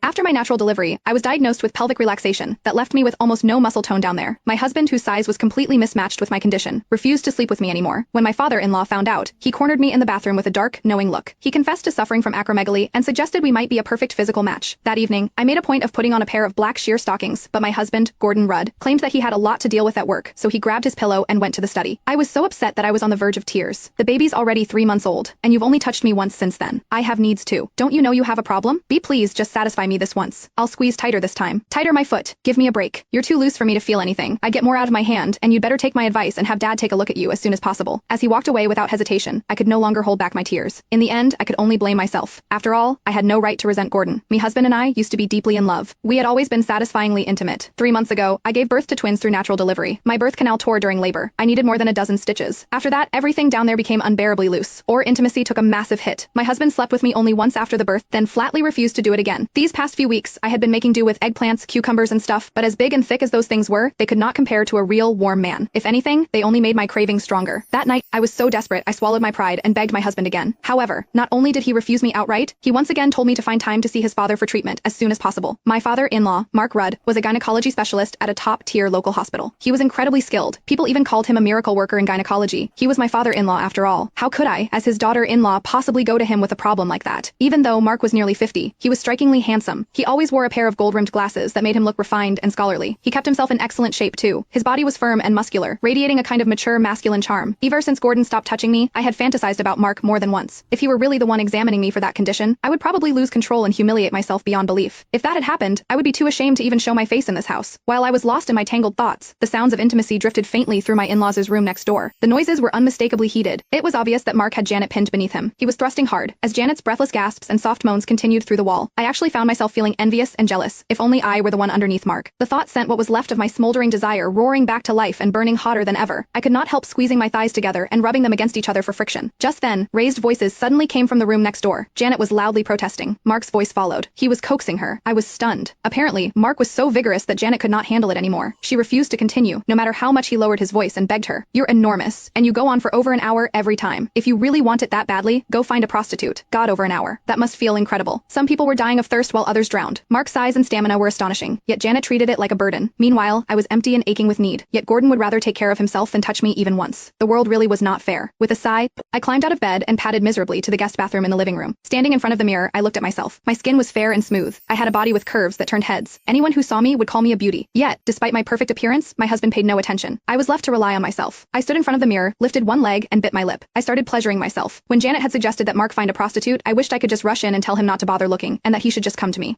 After my natural delivery, I was diagnosed with pelvic relaxation that left me with almost no muscle tone down there. My husband, whose size was completely mismatched with my condition, refused to sleep with me anymore. When my father-in-law found out, he cornered me in the bathroom with a dark, knowing look. He confessed to suffering from acromegaly and suggested we might be a perfect physical match. That evening, I made a point of putting on a pair of black sheer stockings, but my husband, Gordon Rudd, claimed that he had a lot to deal with at work, so he grabbed his pillow and went to the study. I was so upset that I was on the verge of tears. The baby's already 3 months old, and you've only touched me once since then. I have needs too. Don't you know you have a problem? Be please just satisfy me this once. I'll squeeze tighter this time. Tighter my foot. Give me a break. You're too loose for me to feel anything. I'd get more out of my hand, and you'd better take my advice and have Dad take a look at you as soon as possible. As he walked away without hesitation, I could no longer hold back my tears. In the end, I could only blame myself. After all, I had no right to resent Gordon. My husband and I used to be deeply in love. We had always been satisfyingly intimate. 3 months ago, I gave birth to twins through natural delivery. My birth canal tore during labor. I needed more than a dozen stitches. After that, everything down there became unbearably loose. Our intimacy took a massive hit. My husband slept with me only once after the birth, then flatly refused to do it again. These past few weeks, I had been making do with eggplants, cucumbers and stuff, but as big and thick as those things were, they could not compare to a real, warm man. If anything, they only made my cravings stronger. That night, I was so desperate I swallowed my pride and begged my husband again. However, not only did he refuse me outright, he once again told me to find time to see his father for treatment as soon as possible. My father-in-law, Mark Rudd, was a gynecology specialist at a top-tier local hospital. He was incredibly skilled. People even called him a miracle worker in gynecology. He was my father-in-law after all. How could I, as his daughter-in-law, possibly go to him with a problem like that? Even though Mark was nearly 50, he was strikingly handsome. He always wore a pair of gold-rimmed glasses that made him look refined and scholarly. He kept himself in excellent shape too. His body was firm and muscular, radiating a kind of mature masculine charm. Ever since Gordon stopped touching me, I had fantasized about Mark more than once. If he were really the one examining me for that condition, I would probably lose control and humiliate myself beyond belief. If that had happened, I would be too ashamed to even show my face in this house. While I was lost in my tangled thoughts, the sounds of intimacy drifted faintly through my in-laws' room next door. The noises were unmistakably heated. It was obvious that Mark had Janet pinned beneath him. He was thrusting hard, as Janet's breathless gasps and soft moans continued through the wall. I actually found myself feeling envious and jealous. If only I were the one underneath Mark. The thought sent what was left of my smoldering desire roaring back to life and burning hotter than ever. I could not help squeezing my thighs together and rubbing them against each other for friction. Just then, raised voices suddenly came from the room next door. Janet was loudly protesting. Mark's voice followed. He was coaxing her. I was stunned. Apparently, Mark was so vigorous that Janet could not handle it anymore. She refused to continue, no matter how much he lowered his voice and begged her. You're enormous, and you go on for over an hour every time. If you really want it that badly, go find a prostitute. God, over an hour. That must feel incredible. Some people were dying of thirst while others drowned. Mark's size and stamina were astonishing, yet Janet treated it like a burden. Meanwhile, I was empty and aching with need, yet Gordon would rather take care of himself than touch me even once. The world really was not fair. With a sigh, I climbed out of bed and padded miserably to the guest bathroom in the living room. Standing in front of the mirror, I looked at myself. My skin was fair and smooth. I had a body with curves that turned heads. Anyone who saw me would call me a beauty. Yet, despite my perfect appearance, my husband paid no attention. I was left to rely on myself. I stood in front of the mirror, lifted one leg, and bit my lip. I started pleasuring myself. When Janet had suggested that Mark find a prostitute, I wished I could just rush in and tell him not to bother looking, and that he should just come to me.